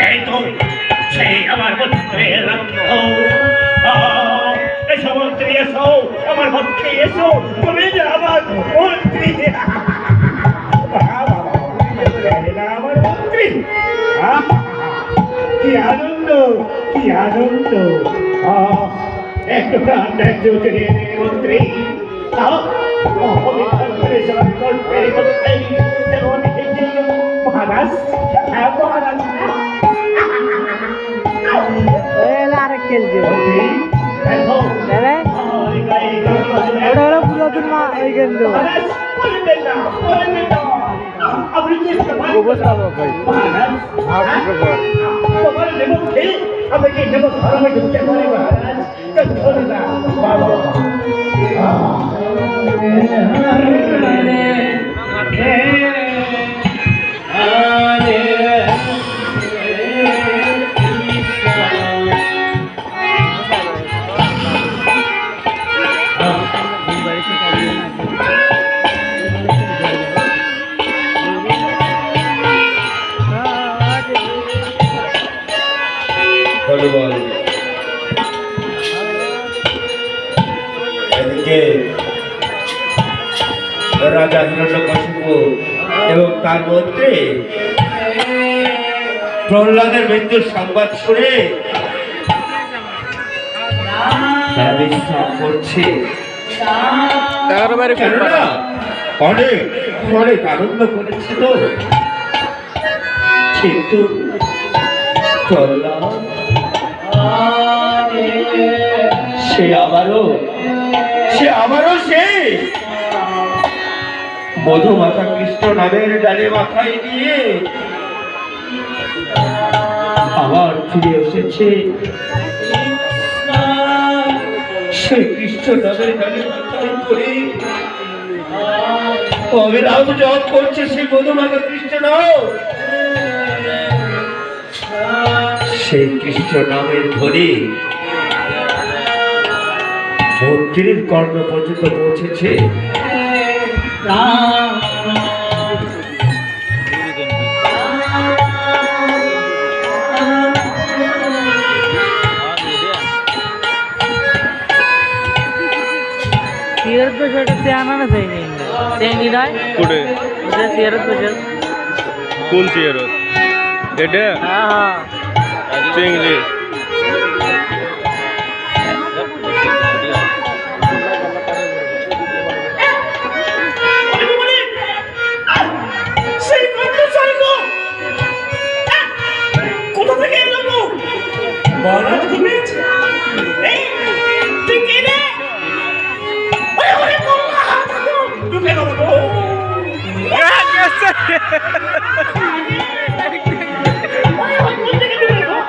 এই তো সেই আমার মন্ত্রীর রক্ত। এসো মন্ত্রী, এসো আমার পক্ষে এসো, তুমি যে আমার মন্ত্রী। আমার মন্ত্রী, কি আনন্দ, কি আনন্দ। একটু প্রাণ ত্যাগ করে মন্ত্রী। মহারাজ, মহারাজ আরেক খেলছে ওটা হলো পুরাতন মা ওই কেন্দ্র আমাকে নেব ধর্মে ঢুকতে পারে মহারাজ, এদিকে রাজা হিরণ্যকশিপু এবং তার মধ্যে প্রহ্লাদের মৃত্যুর সংবাদ শুনে করছে অনেক অনেক আনন্দ করেছে তো, কিন্তু প্রহ্লাদ সে আবারও মধুমাতা কৃষ্ণ নামের ডালে মাথায় নিয়ে আবার ফিরে এসেছে। সে কৃষ্ণ নামের ডালে মাথায় করে অবিরাম জপ করছে সে মধুমাতা কৃষ্ণ নাম। সেই কৃষ্ণ নামের ধরে মন্ত্রীর কর্ণ পর্যন্ত পৌঁছেছে। কোন চেয়ার এটা চিংড়ি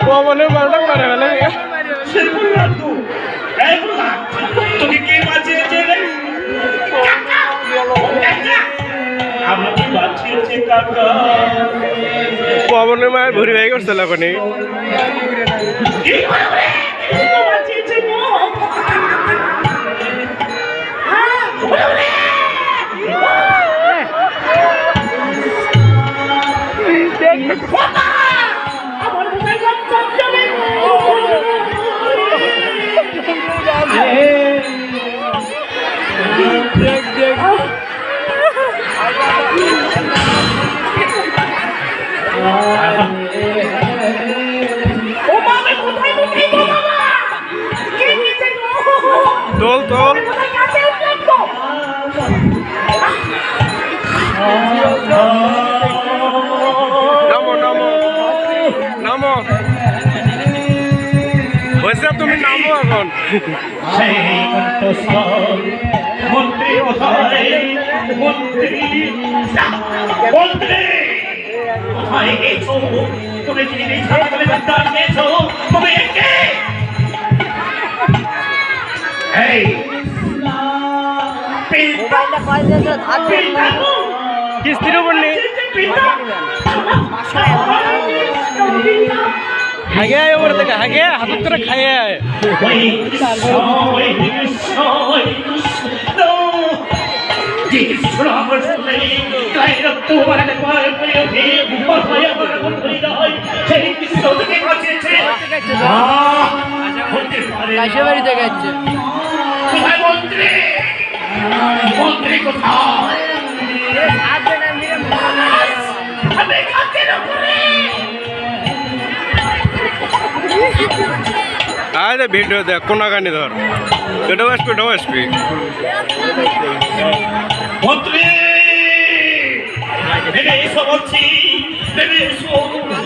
পবনের বারোটা করে ফেলে তোকে কে বাঁচিয়েছে রে? আমাকে বাঁচিয়েছে কাকা। পবনের মায়ের ভরি ভাই করছে এখনই বাঁচিয়েছে গো। তোল তোল নামো নামো নামো হয়েছে তুমি নামো এখন সেই কণ্ঠস্বর মন্ত্রী কোথায়? মন্ত্রী মন্ত্রী কোথায় গেছো? তুমি কি ছাগলে ডাক্তার গেছো? তুমি কে? এই কিস্তির উপর নেই হাগে আয় ওপর থেকে হাগে হাতের করে খাইয়ে আয় তোমার মাসে বাড়িতে গেছে কোথায় মন্ত্রী মন্ত্রী কোথায় আমি খাতের উপরে আরে ভিডিও দেখ কোনা গানি ধর এটাও আসবি মন্ত্রী নেমে এসো বলছি নেমে এসো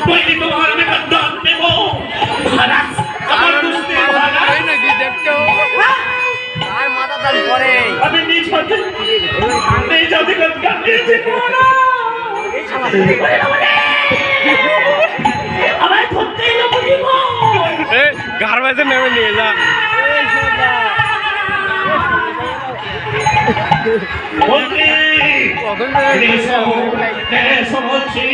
নইলে তোমার আমি দান দেব মহারাজ আমার দুষ্টি মহারাজ আর মাথা দান করে আমি নিজ হাতে কাটিয়েছি আমার ধরতেই না বুঝিব এ ঘর বাইতে নেমে নিয়ে যা মন্ত্রী এসো বলছি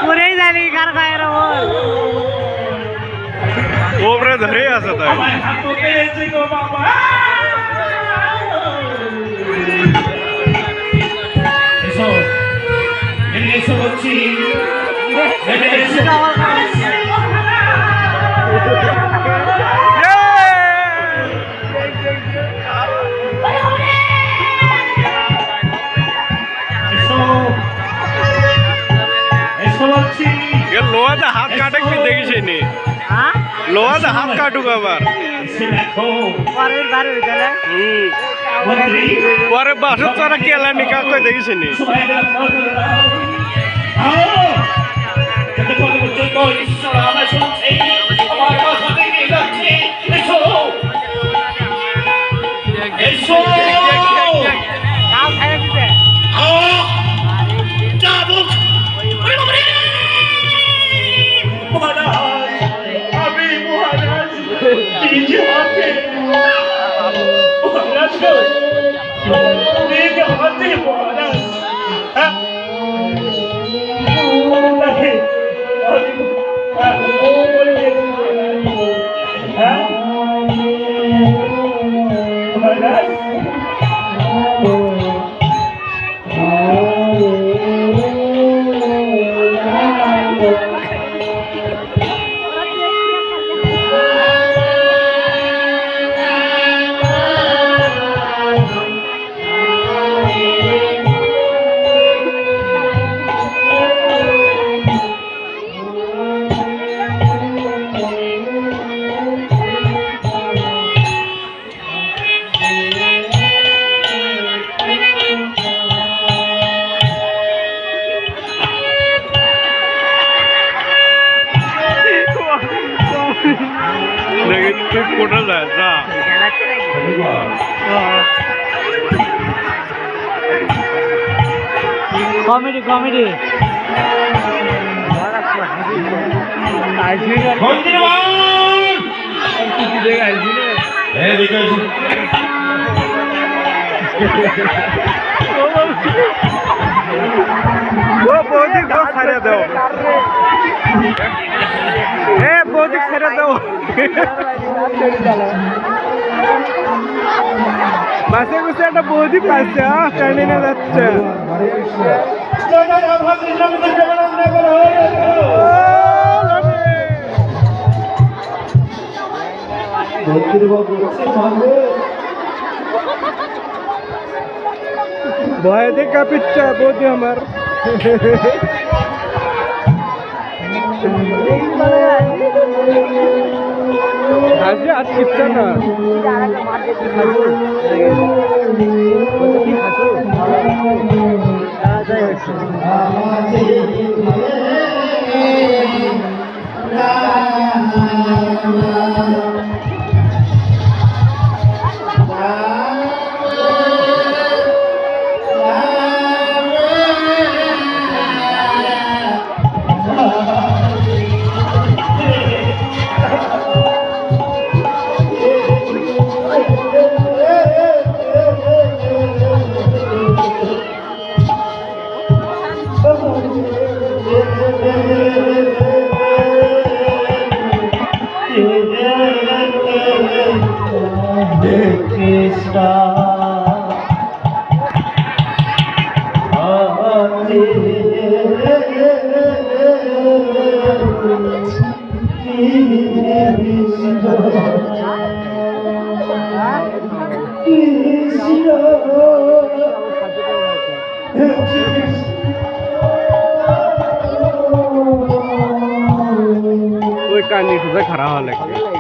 পরেই জানি কার খায় ওপরে ধরে আছে তাই আমার হাত পেয়েছি গো বাবা এসো এসো বলছি এসো লোহাতে হাত কাটে কি দেখিস নি লোহাতে হাত কাটুক আবার পরে বাসুর তারা কেলা নিকা কই দেখিস নি তুই কোটা যায় যা কমেডি কমেডি বৌদিক ছাড়িয়ে দাও বৌদিক ছেড়ে দাও বাসে বসে একটা বৌদি পাচ্ছে ট্রেনে না যাচ্ছে ভয় দেখা পিচ্ছা বৌদি আমার হাসি আর কিচ্ছা না कोई कहानी से खड़ा हो लगे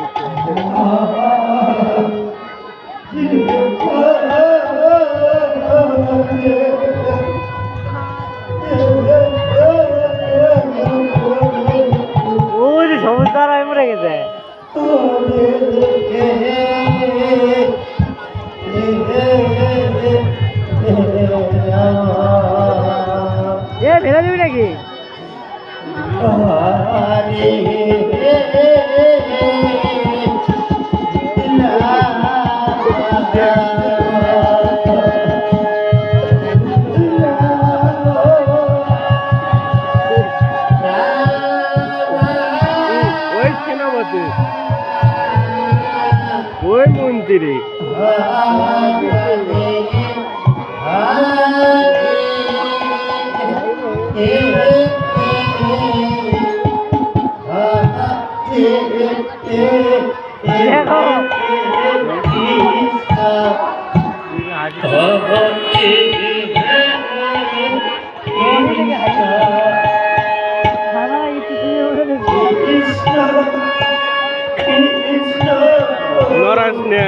সমস্যার আমি মরে গেছে ভেলা দিবি নাকি ওই মন্দিরে নরাজ নে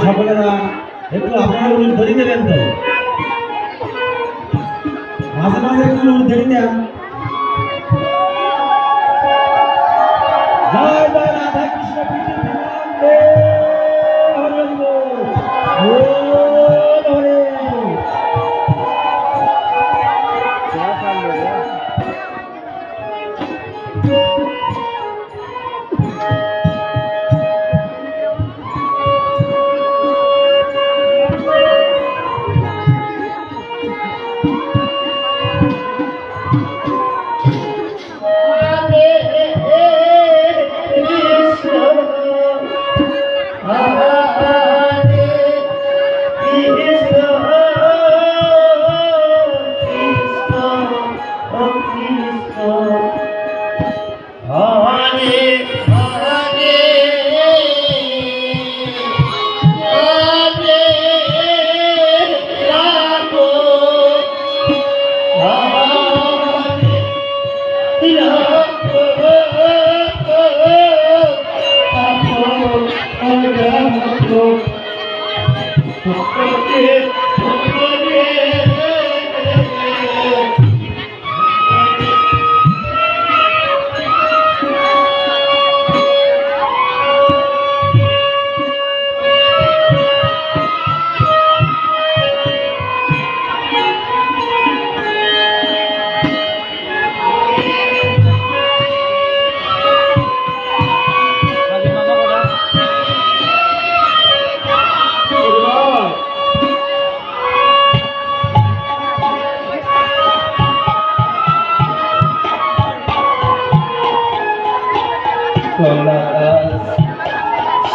সকলেরা একটু আপনারা উলুট ধরে দেবেন তো মাঝে মাঝে একটু উলুট ধরে দেন জয় জয় রাধা কৃষ্ণ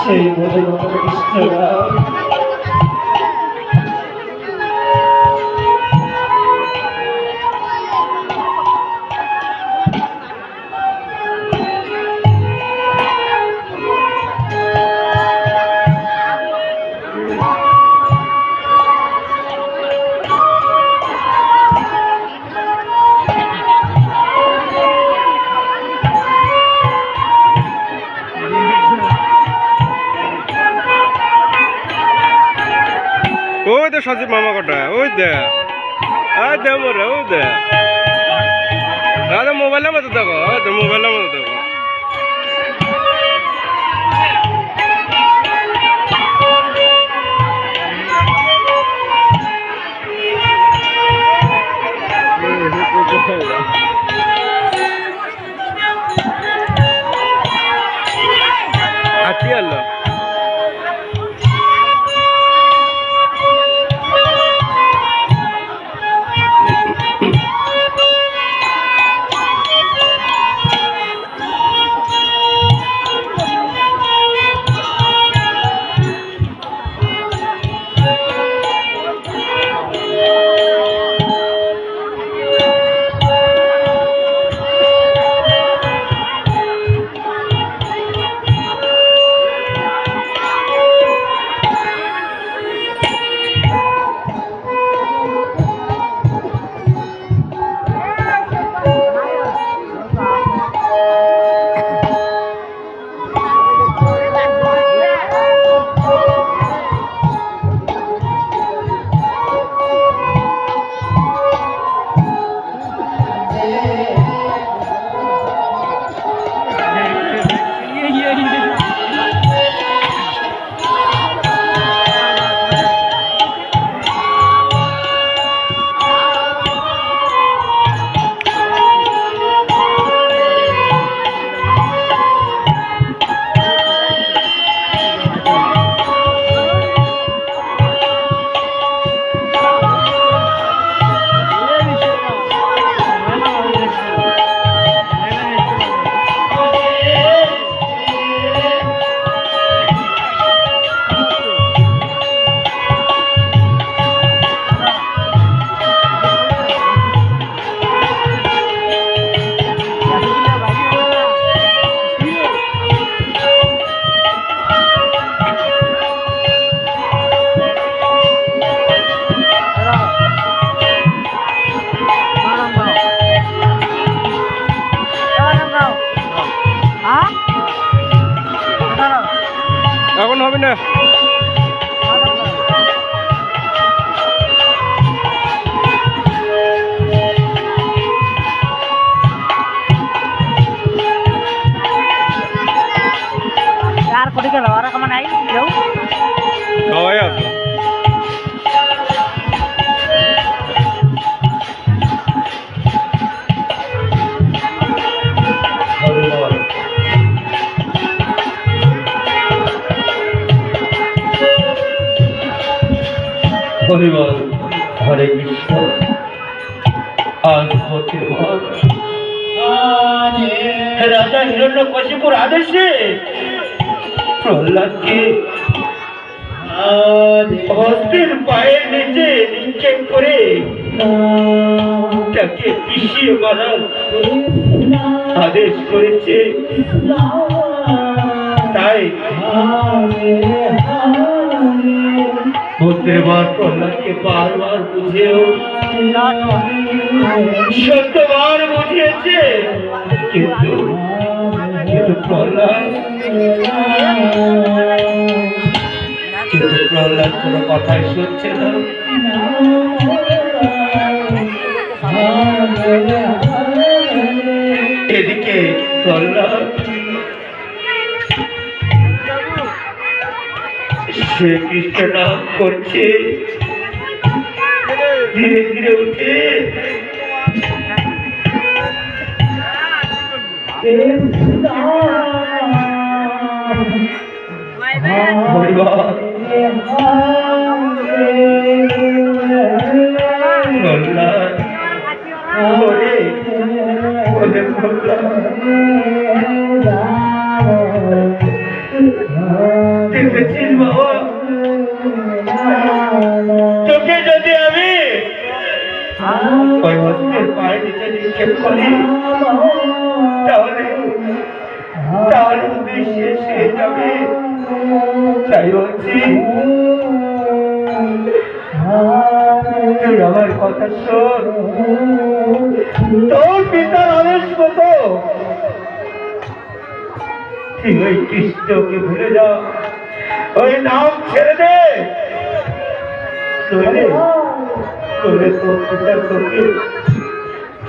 সেই মধুর কৃষ্ণ সজীব মামা কটা ওই দে মোরে ওই দে মোবাইলের মতো দেখো মোবাইলের মতো দেখো হাতি আলো এখন হবে না यार कोटी के लवारा कमान आई जाऊ সবাই আছে হরিবল হরে কৃষ্ণ আজ প্রতিবার রাজা হিরণ্যকশিপুর আদেশে প্রহ্লাদকে হস্তের পায়ের নিচে নিক্ষেপ করে তাকে পিষিয়ে মারার আদেশ করেছে তাই প্রত্যেকবার প্রহ্লাদকে বারবার বুঝেও শতবার বুঝিয়েছে কিন্তু প্রহ্লাদ কোনো কথাই শুনছে না এদিকে প্রহ্লাদ সে কৃষ্ণ নাম করছে ধীরে ধীরে উঠে দেখেছিস বাবা তোকে যদি আমি ওই হস্তের পায়ের নিচে নিক্ষেপ করি তাহলে তুই শেষ হয়ে যাবে তাই বলছি তুই আমার কথা শোন তোর পিতার আদেশ মতো তুই ওই কৃষ্ণকে ভুলে যা ওই নাম ছেড়ে দে তোলে তোলে তো পিতা তোকে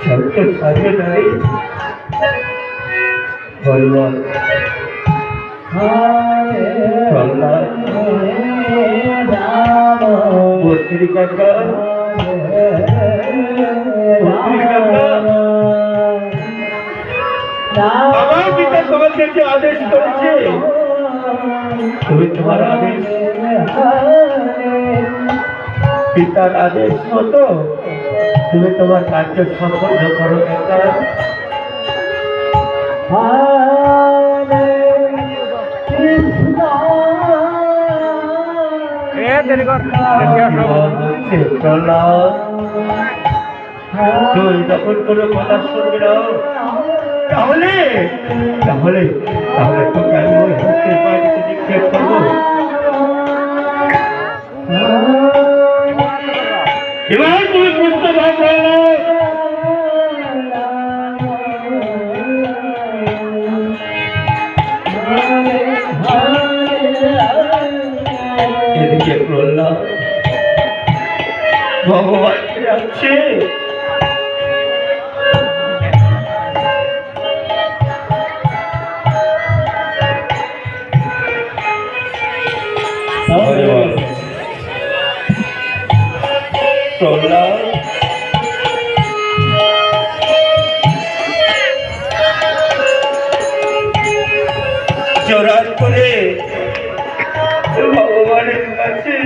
সত্য ছাড়বে নাই বলবল আমার পিতা তোমাকে যে আদেশ করেছে তুমি তোমার আদেশ পিতার আদেশ মতো তুমি তোমার কার্য সম্পন্ন করো তুই যখন কোনো কথা শুনবি না তাহলে তাহলে তাহলে তোকে আমি ওই হস্তের বাড়িতে নিক্ষেপ করবো এবার তুমি বুঝতে পারবে এদিকে প্রহ্লাদ ভগবান যাচ্ছে প্রহ্লাদ জোরার করে ভগবানের কাছে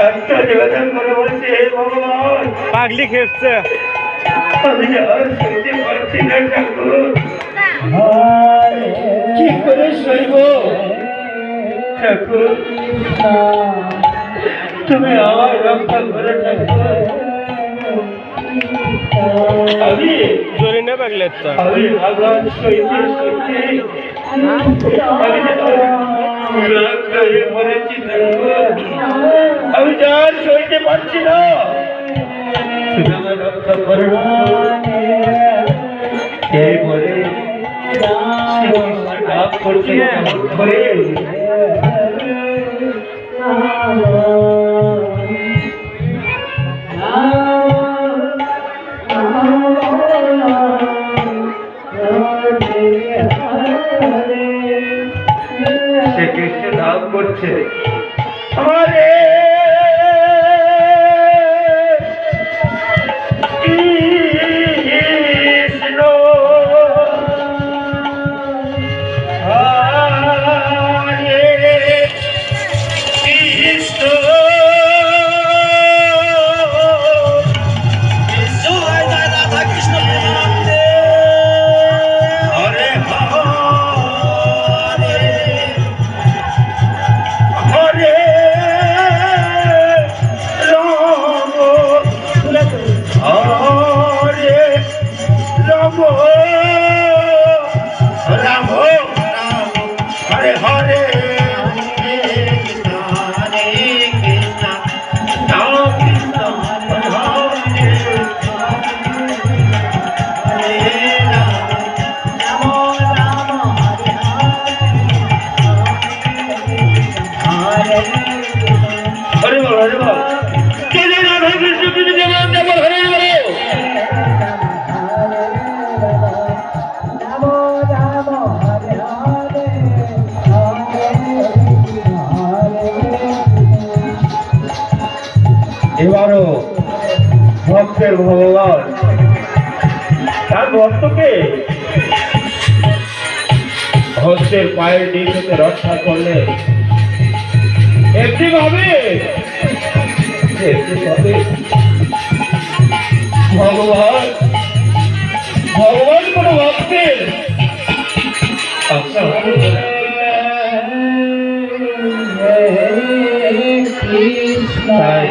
একটা নিবেদন করে বলছে হে ভগবান পাগলি খেপছে আমি আর সইতে পারছি না ঠাকুর কি করে সইব ঠাকুর তুমি আমার রক্ষা করে ঠাকুর আমি জোরে না পাগলে তো আমি আঘাত সইতে সইতে মরেছি ঠাকুর আমি যার সইতে পারছি না তুমি আমার রক্ষা করো এই বলে লাভ করছে করে সে কৃষ্ণ লাভ করছে আরে এবারও ভক্তের ভগবান তার ভক্তকে ভক্তের পায়ের নিচ থেকে রক্ষা করলে একটি ভাবে ভগবান ভগবান কোন ভক্তের তাই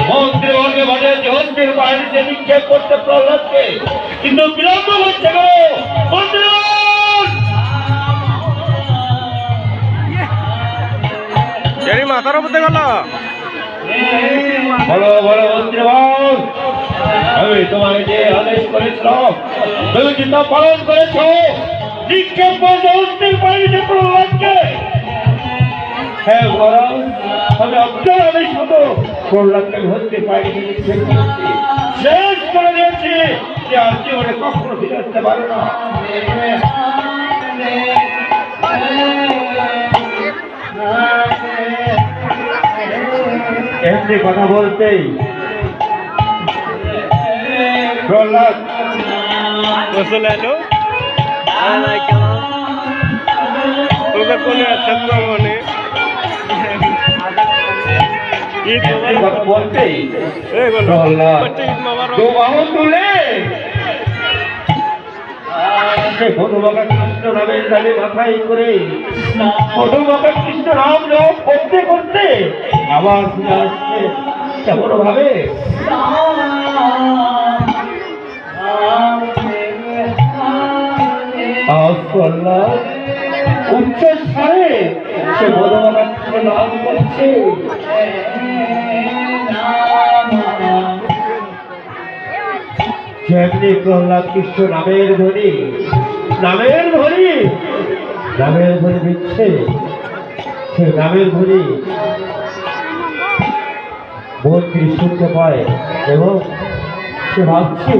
মন্ত্রী বর্গে ভাটে হচ্ছে নগরের বাড়িতে নিক্ষেপ করতে প্রহ্লাদকে, কিন্তু বিলম্ব হচ্ছে গো মন্ত্রীগণ। এরই মাথার উপর গেল বলো বলো মন্ত্রীগণ, আমি তোমাকে যে আদেশ করেছিলাম তুমি কি তা পালন করেছ? নিক্ষেপ করতে অস্থির বাড়িতে প্রহ্লাদকে। হ্যাঁ মহারাজ, আমি আপনার আদেশ মতো প্রহ্লাদকে হস্তে বাড়িতে নিক্ষেপ করেছি, শেষ করে দিয়েছি, যে আর জীবনে কখনো ফিরে আসতে পারে না। এমনি কথা বলতেই প্রহ্লাদ বসলে এলো তোকে কোনে ছাত্র মনে এমনি কথা বলতেই এই বলো প্রহ্লাদ বচ্চা ঈদ মোবারক দু বাহু তুলে সে হনুমাকা কৃষ্ণ নামের দালে মাথায় করে হনুমাকা কৃষ্ণ নাম জপ করতে করতে আবার ফিরে আসছে কেমন ভাবে প্রহ্লাদ উচ্চ স্বরে সে হনুমাকা কৃষ্ণ নাম করছে। যেমনি প্রহ্লাদ কৃষ্ণ নামের ধ্বনি দিচ্ছে, সে নামের ধ্বনি মন্ত্রী শুনতে পায় এবং সে ভাবছে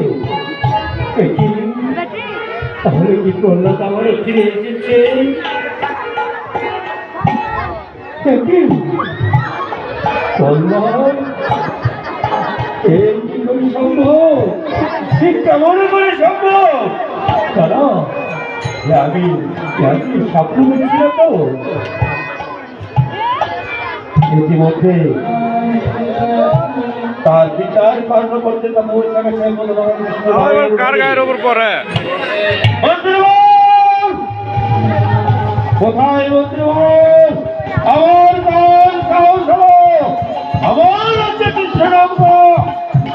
তাহলে কি প্রহ্লাদ আমার ফিরে এসেছে? প্রহ্লাদ এই কি করে সম্ভব? ঠিক কেমন করে সম্ভব? তারা আমি স্বপ্ন দেখছিল তো। ইতিমধ্যে তার বিচার কাণ্ড করতে তা মৌসাকে কার গায়ের উপর পরে কোথায় মন্ত্রীগণ? আমার গান সাহস হলো, আমার রাজ্যে কৃষ্ণ নাম।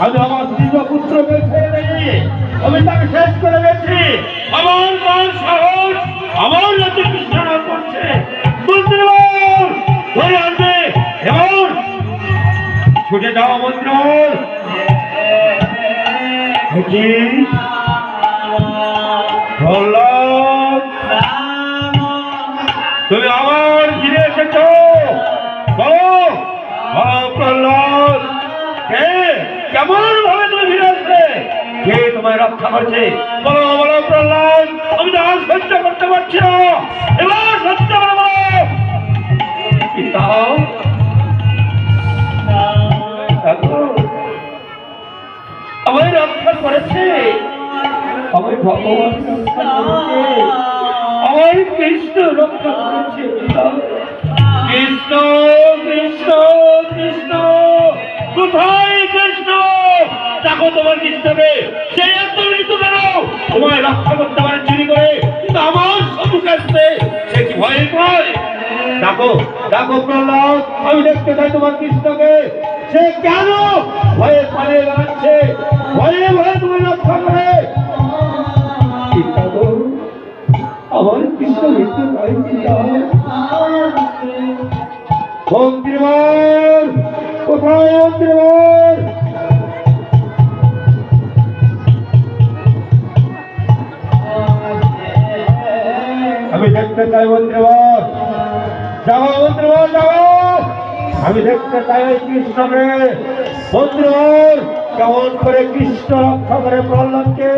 আমি আমার দ্বিজ পুত্রকে ছেড়ে দিই, আমি তাকে শেষ করে গেছি। আমার মান সাহস আমার রাজ্যে কৃষ্ণ নাম করছে। মন্ত্রীগণ ধরে আনবে এবং ছুটে যাও মন্ত্রীগণ। প্রহ্লাদ তুমি আবার ফিরে এসেছ? প্রহ্লাদ কেমন ভাবে তুমি ফিরে আসবে? কে তোমায় রক্ষা করছে? বলো বলো প্রহ্লাদ, আমি তো আর সহ্য করতে পারছি না, এবার সহ্য করবো। আমায় রক্ষা করেছে, আমার ভগবান রক্ষা করেছে, আমার কৃষ্ণ রক্ষা করেছে। কৃষ্ণ কৃষ্ণ কৃষ্ণ কোথায় কৃষ্ণ? দেখো তোমার কৃষ্ণকে, সেই আত্মনিহিত কেন তোমায় রক্ষা করতে পারে চুরি করে, কিন্তু আমার সম্মুখে আসতে সে কি ভয় পায়? দেখো দেখো প্রহ্লাদ, আমি দেখতে চাই তোমার কৃষ্ণকে, সে কেন ভয়ে পালিয়ে বেড়াচ্ছে, ভয়ে ভয়ে তুমি রক্ষা করে। আমার কৃষ্ণ মৃত্যু নয়, মন্ত্রীবর কোথায়? মন্ত্রীবর আমি দেখতে চাই। মন্ত্রীবর যাও, মন্ত্রীবর যাও, আমি দেখতে চাই ওই কৃষ্ণকে। মন্ত্রীবর কেমন করে কৃষ্ণ রক্ষা করে প্রহ্লাদকে?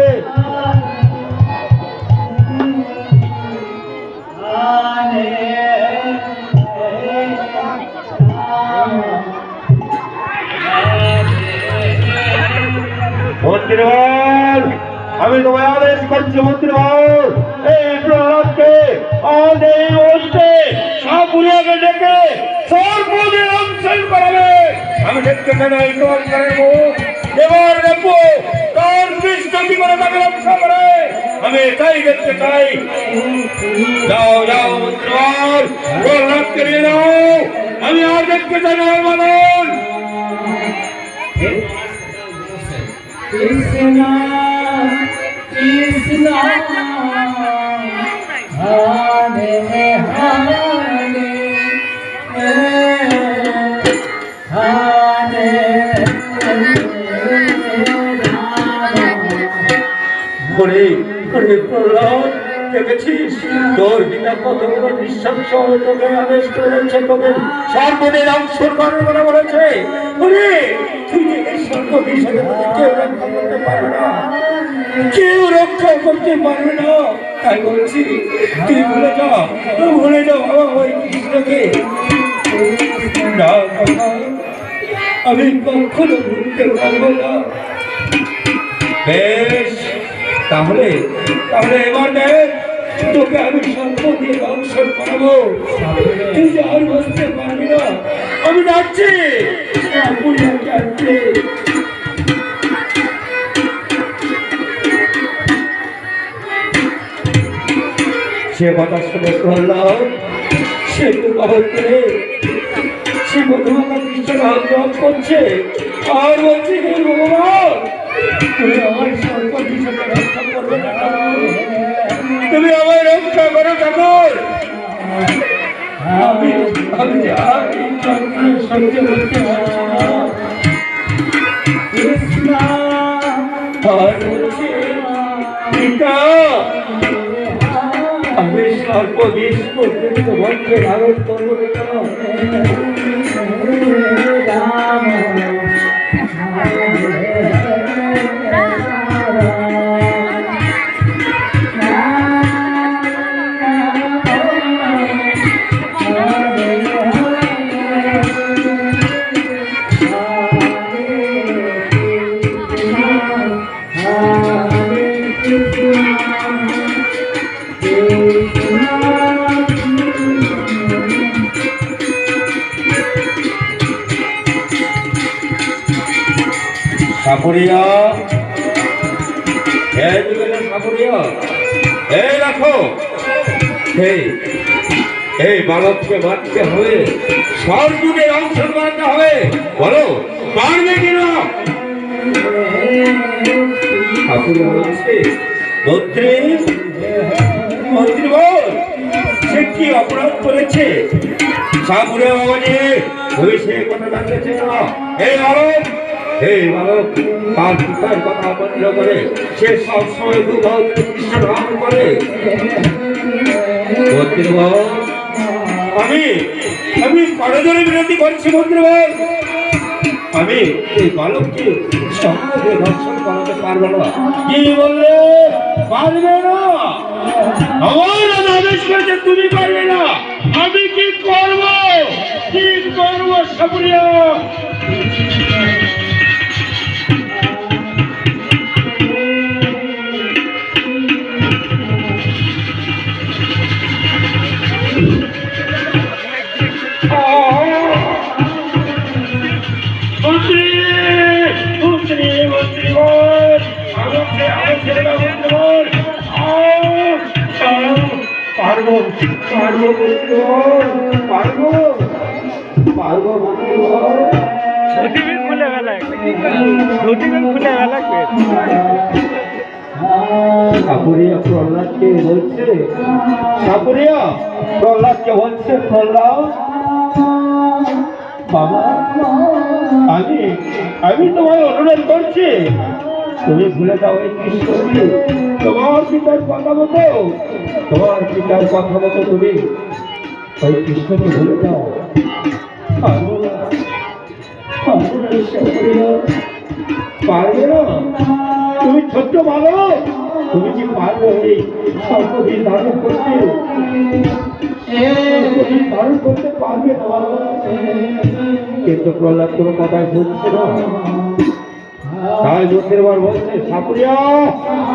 মন্ত্রীবর আমি তোমায় আদেশ করছি। মন্ত্রীবর এই প্রহ্লাদকে আজ এই মুহূর্তে সব বুড়িয়াকে ডেকে সর্বদের অংশন করাবে। আমি দেখতে চাই এই প্রহ্লাদের মুখ, এবার দেখবো তার কৃষ্ণ কি করে তাকে রক্ষা করে। আমি এটাই দেখতে চাই। যাও যাও মন্ত্রীবর, প্রহ্লাদকে নিয়ে যাও, আমি আর দেখতে চাই না। কৃষ্ণ কৃষ্ণ হরে হরে হরে হরে প্রহ্লাদ দেখেছিস তোর বিনা কত বড় নিঃশংস তোকে আদেশ করেছে তোকে সর্বদের অংশের করার কথা বলেছে হরে তুই যে এই সর্ব বিষয়ে কেউ রক্ষা করতে পারবে না কেউ রক্ষা করতে পারবে না তাই বলছি তুই ভুলে যা বাবা ওই কৃষ্ণকে না বাবা, আমি কখনো ভুলতে পারবো না বেশ তাহলে তাহলে এবার দেখ তোকে আমি সর্ব দিয়ে দংশন করাবো তুই যে আর বসতে পারবি না আমি যাচ্ছি যাচ্ছি সে কথা শুনে প্রহ্লাদ সে কবর করে সে মধুমাতা কৃষ্ণ নাম করছে আর বলছে হে ভগবান তুমি আমার সম্পদ হিসেবে রক্ষা করবে না তুমি আমায় রক্ষা করো ঠাকুর আমি আমি আর এই যন্ত্রণা সহ্য করতে পারছি না কৃষ্ণ আর বলছে পিতা আমি সর্ববিষ পর্যন্ত ভক্তে ধারণ করবো রাম সাপুরিয়া এই রাখো এই বালককে মারতে হবে সর্বযুগের অংশ মারতে হবে বলো পারবে কিনা সাপুরিয়া বলছে মন্ত্রী বল সে কি অপরাধ করেছে সাপুরিয়া বাবাজি তুমি সে কথা জানতেছে না এই বালক তার পিতার কথা অমান্য করে সে সবসময় কৃষ্ণ নাম করে আমি করজোরে বিনতি করছি মন্ত্রীবর আমি এই বালককে সঙ্গে দর্শন করাতে পারবো না কি বললে পারবে না আমার আদেশ করেছে তুমি পারবে না আমি কি করবো সাপুরিয়া প্রহ্লাদকে বলছে প্রহ্লাদ বাবা আমি তোমায় অনুরোধ করছি তুমি ভুলে যাও এই কৃষ্ণকে তোমার পিতার কথা মতো তুমি ওই কৃষ্ণকে ভুলে যাও পারবে না তুমি ছোট্ট ভালো তুমি কি পারবে এই সর্বদিন ধারণ করতে পারবে না কিন্তু প্রহ্লাদ কোনো কথাই শুনছে না তাই জ্যোতির্বার বলছে সাপুরিয়া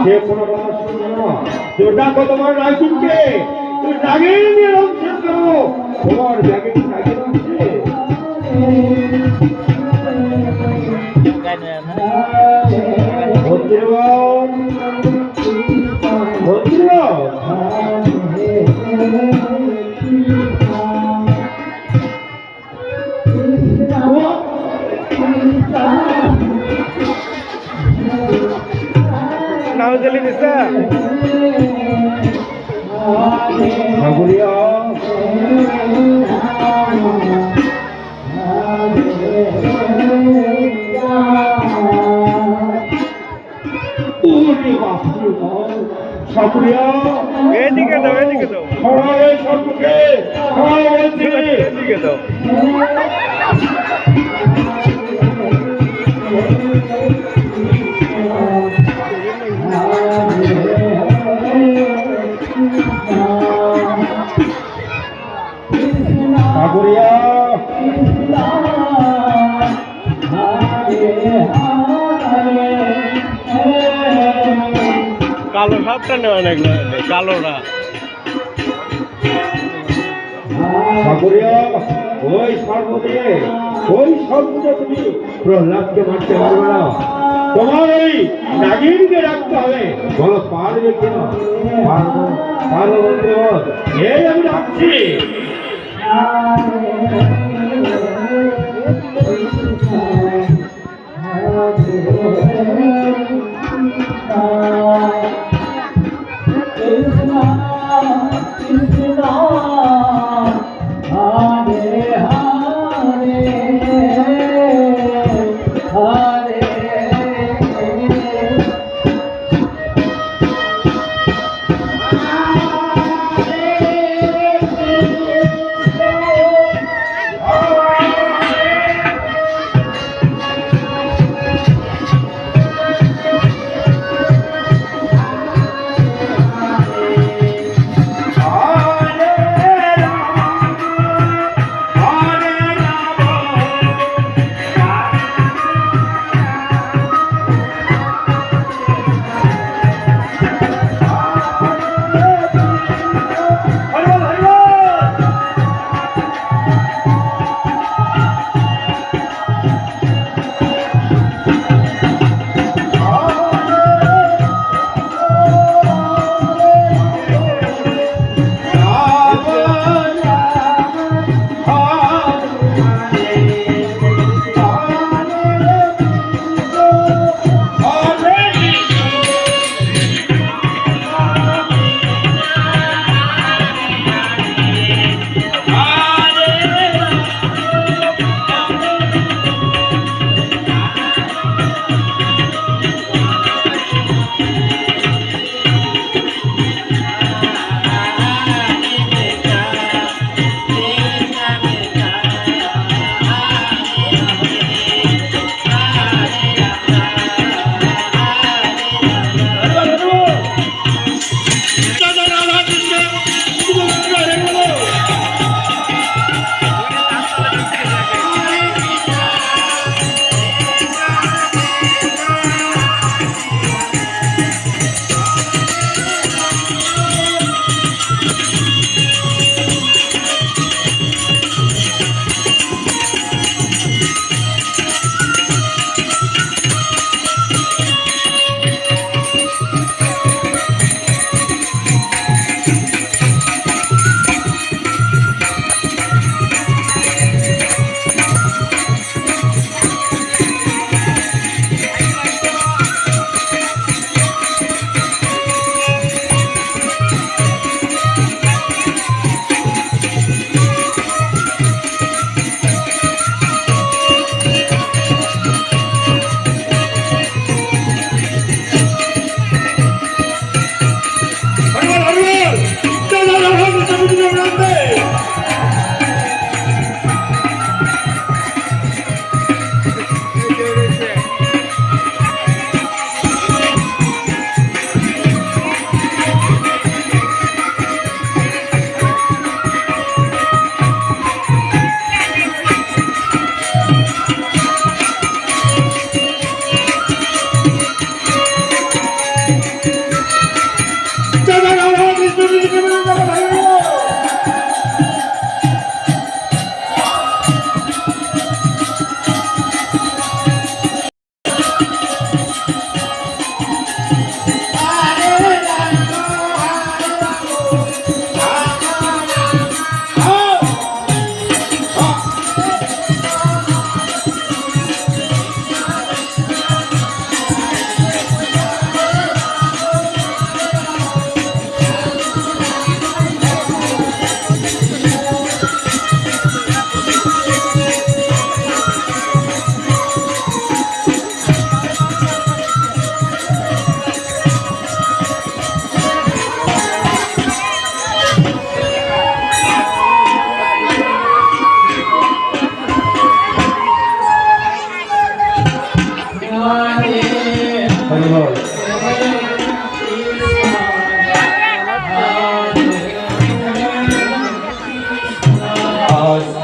সে কোনো কথা শুনবে না তুমি ডাকো তোমার রাজীবকে তুমি রাগে নিয়ে রক্ষা করো তোমার ব্যাগে কি রাগে রাখছে অঞ্জলি দিছে ঠাকুরিয়া ঠাকুরিয়া এদিকে দাও এদিকে দাও সবাই সবকে সবাই বলছি এদিকে দাও ঠাকুরিয়া কালো সাপটা নেওয়া অনেক কালোটা ঠাকুরিয়া ওই সর্বদে ওই সর্বদে তুমি প্রহ্লাদকে মারতে পারবে না, তোমার ওই নাগিনকে রাখতে হবে। বলো পারবে কিনা? পারবো পারবো বলতে বল। এই আমি রাখছি।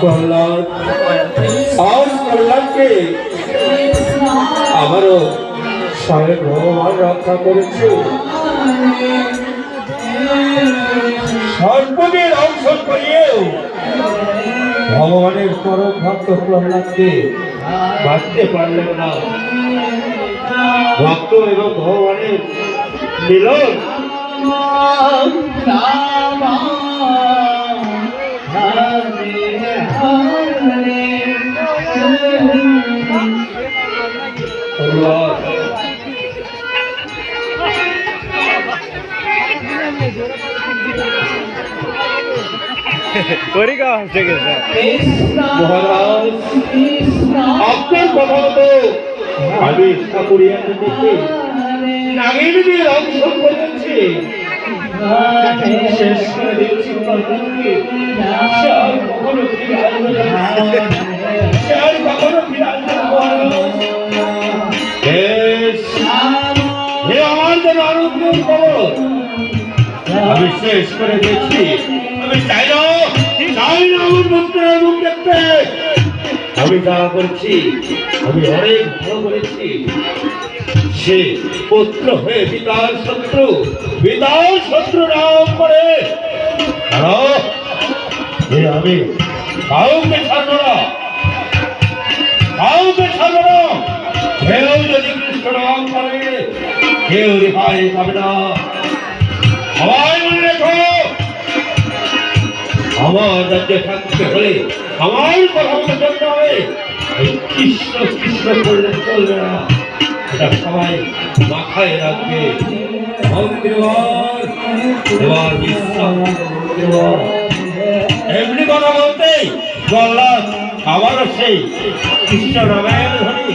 প্রহ্লাদ আর প্রহ্লাদকে আমারও স্বয়ং ভগবান রক্ষা করেছে। সর্বকে ধ্বংস করিয়েও ভগবানের পরম ভক্ত প্রহ্লাদকে বাঁচতে পারলেন না। ভক্ত এবং ভগবানের মিলন পরীক্ষা হচ্ছে গেছে মহারাজ, আপনার কথা মতো আমি ঠাকুরিয়া দেখে নাগিন দিয়ে ধ্বংস করেছি, শেষ করে দিয়েছি প্রহ্লাদকে। সে আর কখনো ফিরে আসবে না, সে আর কখনো ফিরে আসবে না মহারাজ। বেশ, হে আমার যেন আরোগ্যের খবর আমি শেষ করে দিয়েছি। আমি চাই না আমার পুত্রের মুখ দেখতে। আমি যা করছি আমি অনেক ভালো করেছি। সে পুত্র হয়ে পিতার শত্রু নাম করে আমি কাউকে ছাড়বো না, কাউকে ছাড়বো না। কেউ যদি কৃষ্ণ নাম করে কেউ রেহাই পাবে না। সবাই মনে রেখো, আমার রাজ্যে থাকতে হলে আমার কথা মতো চলতে হবে। কৃষ্ণ কৃষ্ণ করলে চলবে না, এটা সবাই মাথায় রাখবে। এমনি কথা বলতেই প্রহ্লাদ আবারও সেই কৃষ্ণ নামের ধরে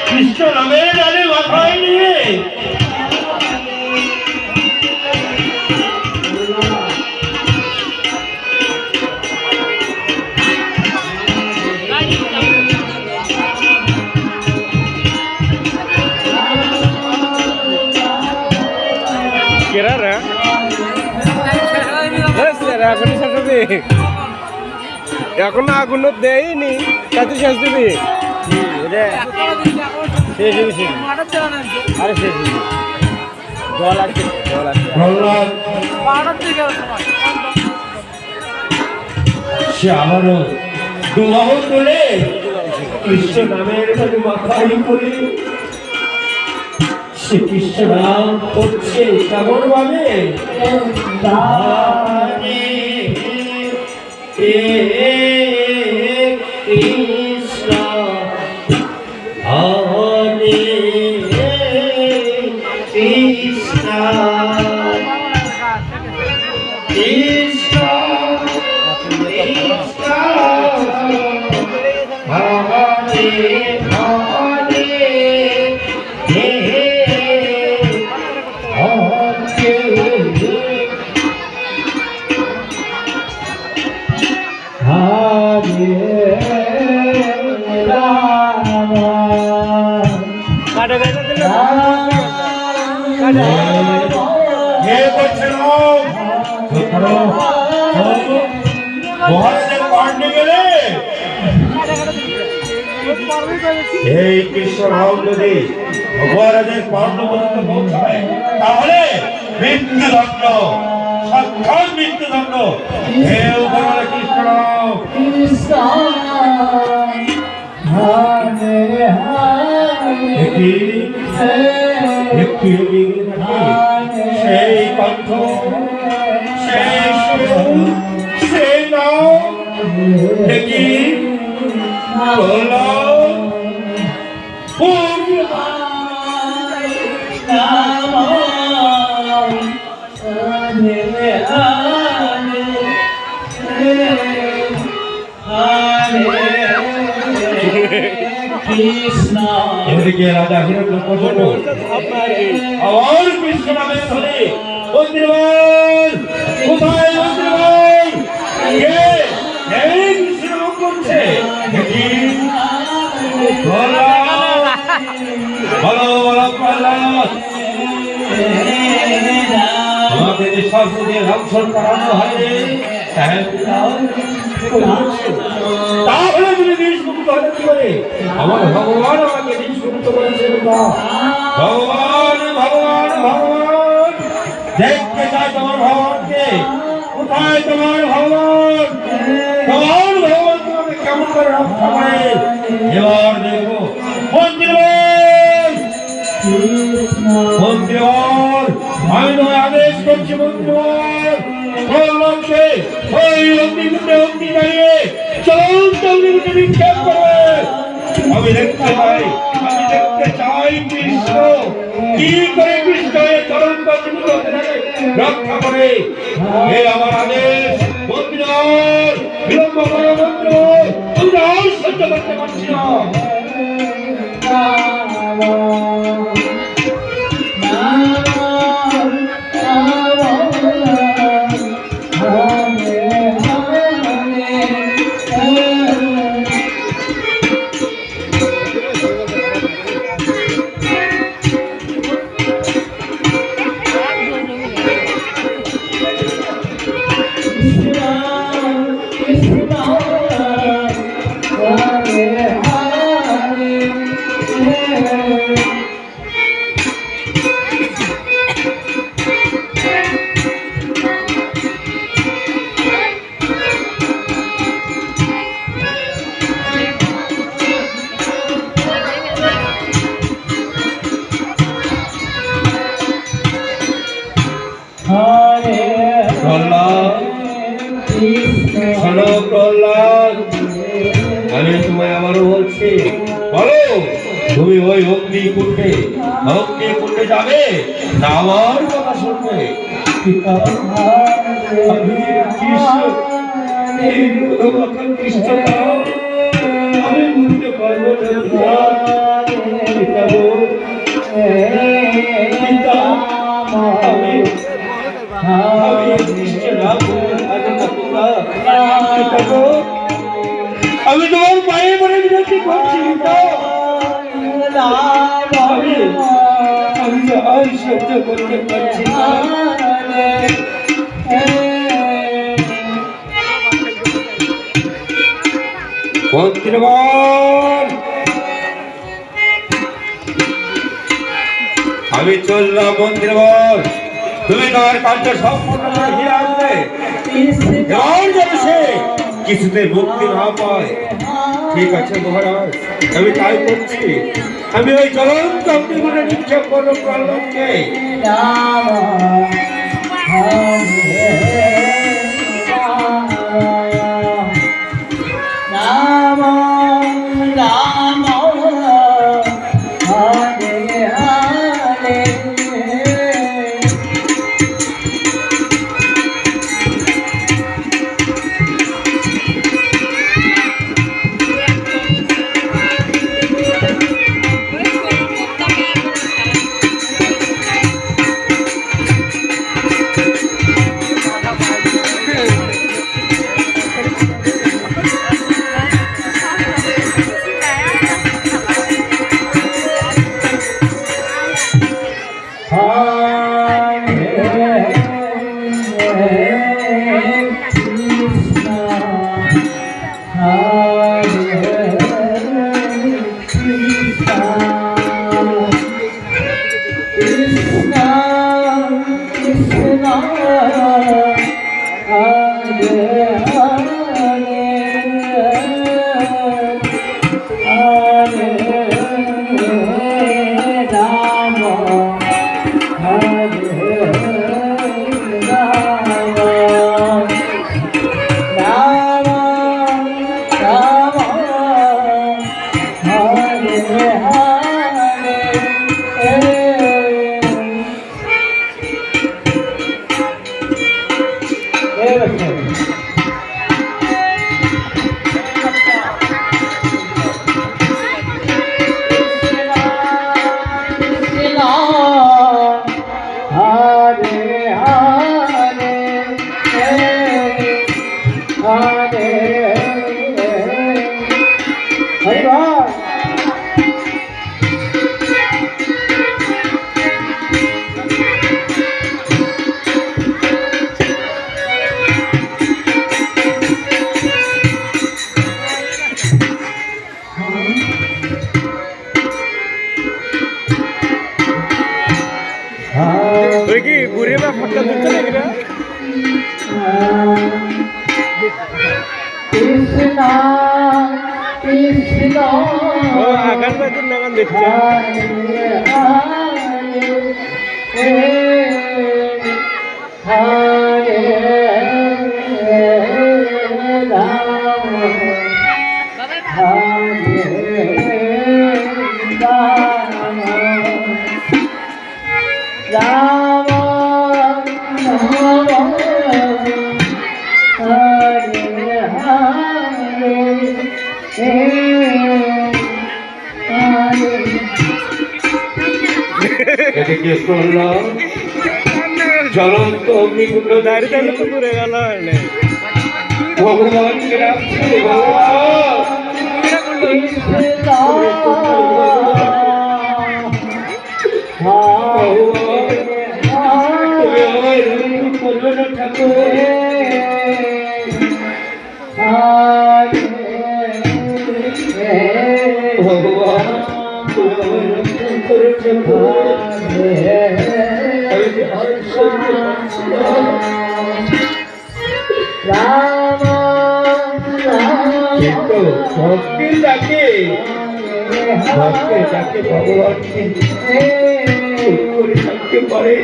কৃষ্ণ নামের ডালে মাথায় নিয়ে এখন আগুন দেয়নি, তাতে শেষ দিবি। আরে শেষ দিবি, জল আছে, জল আছে। সে আমারও দুবাহ তোলে কৃষ্ণ নামের কাছে মাথায় করে সে কৃষ্ণ নাম করছে কেমন ভাবে কৃষ্ণ হরে কৃষ্ণ কৃষ্ণ মহারাজের পান্ডে গেলে এই কৃষ্ণ রাম যদি মহারাজের পান্ড পর্যন্ত পৌঁছায় তাহলে মৃত্যুদণ্ড, সাক্ষাৎ মৃত্যুদণ্ড। হে উপরে কৃষ্ণ রাম একটু সেই কণ্ঠ, সেই সুর, সেই নাম দেখি এদিকে রাজা হিরণ্যকশিপু আবার কৃষ্ণ নামে ধরে মন্দিরবাল কোথায় মন্দিরবাল কৃষ্ণ নাম করছে দেখি আমাকে যে সর্বদের ধ্বংস করানো হয় তাহলে যদি নিষ্মুক্ত হতে কি করে আমার ভগবান আমাকে নিষ্মুক্ত করেছেন না। ভগবান ভগবান ভগবান দেখতে চাই তোমার ভগবানকে, কোথায় তোমার ভগবান? তোমার ভগবান তোমাকে কেমন করে রক্ষা করে এবার দেখো। মন্ত্রীবর মন্ত্রীবর আমি তোমায় আদেশ করছি মন্ত্রীবর, প্রহ্লাদকে ওই অগ্নিকুণ্ডে অগ্নি দাঁড়িয়ে চলন্ত অগ্নিকুণ্ডে নিক্ষেপ করবে। আমি দেখতে চাই কৃষ্ণ কি করে কৃষ্ণ এই চলন্ত অগ্নিকুণ্ডে রক্ষা করে। এই আমার আদেশ মন্ত্রীবর, বিলম্ব করো মন্ত্রীবর, তুমি আর সহ্য করতে পারছি না। শোনো প্রহ্লাদ, আমি তোমায় আবারও বলছি, বলো তুমি ওই অগ্নিকুণ্ডে যাবে না আমার কথা শুনবে? আমি বুঝতে পারবো আমি তোমার পায়ে পড়ে বিনতি করছি, আমি আর সহ্য করতে পারছি না। মন্ত্রীবর আমি চললাম। মন্ত্রীবর তুমি তোমার কার্য সম্পূর্ণ করে ফিরে আসবে। এবার যেন সে কিছুতে মুক্তি না পায়। ঠিক আছে মহারাজ, আমি তাই করছি। আমি ওই জ্বলন্ত অগ্নিকুণ্ডে নিক্ষেপ করবো প্রহ্লাদকে। আরে ব্যাপারটা দিচ্ছে নাকি রে কৃষ্ণ কৃষ্ণ ও আগান বাজুর লাগান দিচ্ছে এদিকে করলাম জ্বলন্ত অগ্নিকুণ্ড দাঁড়িয়ে দাঁড়িয়ে তো ঘুরে গেল ভগবানকে রাখছে ভগবান তুমি আমায় রক্ষা করবে না ঠাকুর ভগবান তুমি আমায় রক্ষা করে ঠাকুর আমি যে আর সহ্য করছি না। কিন্তু ভক্তির ডাকে ভগবানকে করে থাকতে পারে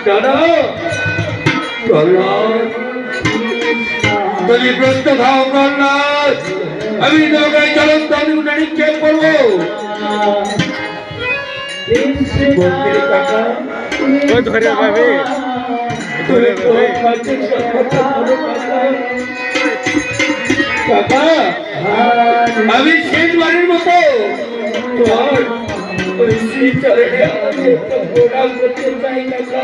দাদা প্রহ্লাদ তুমি প্রশ্ন খাও প্রহ্লাদ আমি তোমাকে জ্বলন্ত অগ্নিকুণ্ডে নিক্ষেপ করবো ভক্তির কাকা ওই ধরে যাবে ধরে যাবে কাকা আমি শেষবারের মতো তোমার ওই শ্রী চরণে আমাকে প্রণাম করতে চাই কাকা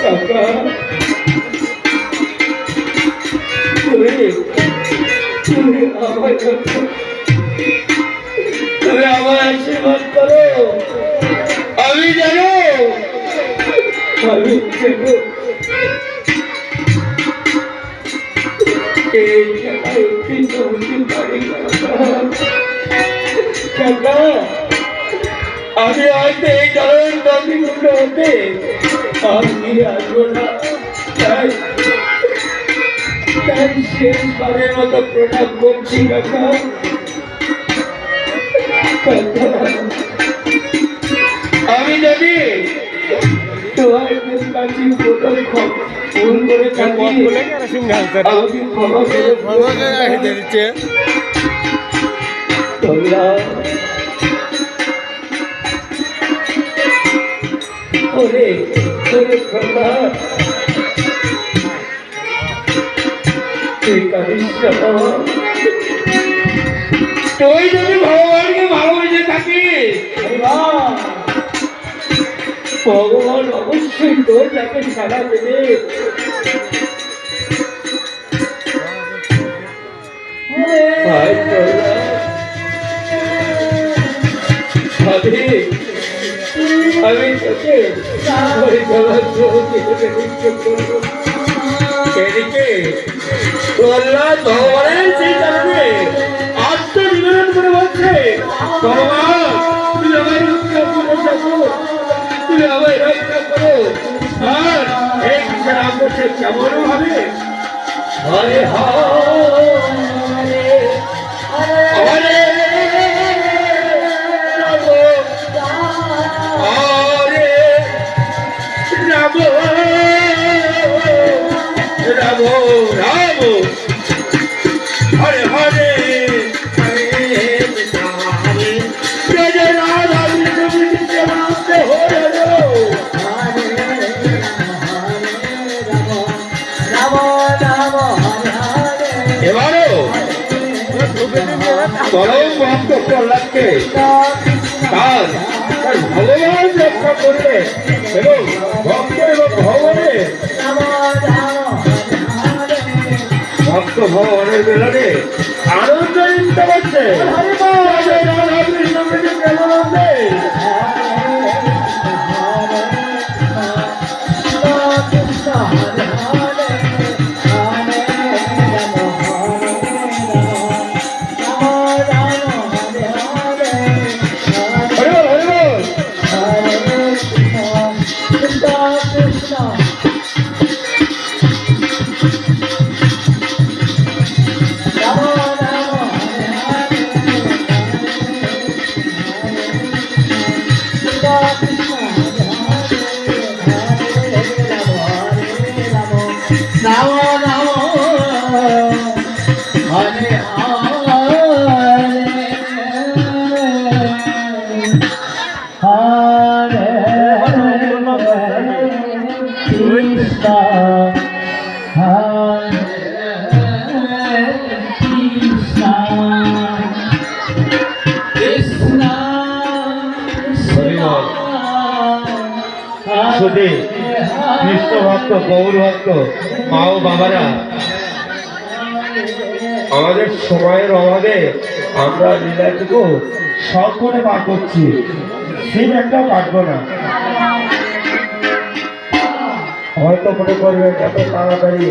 কাকা তুমি আমার আশীর্বাদ করো আমি জানো আমি জানো এই খেলায় উত্তীর্ণ হতে পারি কাকা আমি হয়তো এই জ্বলন্ত অগ্নিকুণ্ড হতে আমি আসবো না তাই শেষবারের মতো প্রণাম করছি কাকা আমি যদি তোমার কাছে প্রথম ভুল করে থাকি আমাকে ক্ষমা করে দিচ্ছে তোমরা ওরে ওরে ক্ষমা তুই যদি ভগবানকে ভালোবেসে থাকিস ভগবান অবশ্যই তোর তাকে সাড়া দেবে আমি তোকে ওই করবো এদিকে প্রহ্লাদ ভগবানের সেই কারণে আত্মনিবেদন করে বলছে ভগবান তুমি আমায় রক্ষা করো ঠাকুর তুমি আমায় রক্ষা করো আর এই রাম বসে কেমন হবে হরে হরে হরে রাম রাম রাম হরে হরে জয় জয় রাধা কৃষ্ণ হরে এবারও পরম ভক্ত প্রহ্লাদকে তার ভগবান রক্ষা করবে এবং ভক্ত এবং ভগবানের ভক্ত ভগবানের বেলাতে আনন্দ নিতে পারছে রাধা কৃষ্ণ কেমন হবে শুধু কৃষ্ণ ভক্ত গৌর ভক্ত মা ও বাবারা, আমাদের সময়ের অভাবে আমরা লীলাটুকু সকলে পার করছি, সেই একটাও কাটবো না। হয়তো মনে করবে এত তাড়াতাড়ি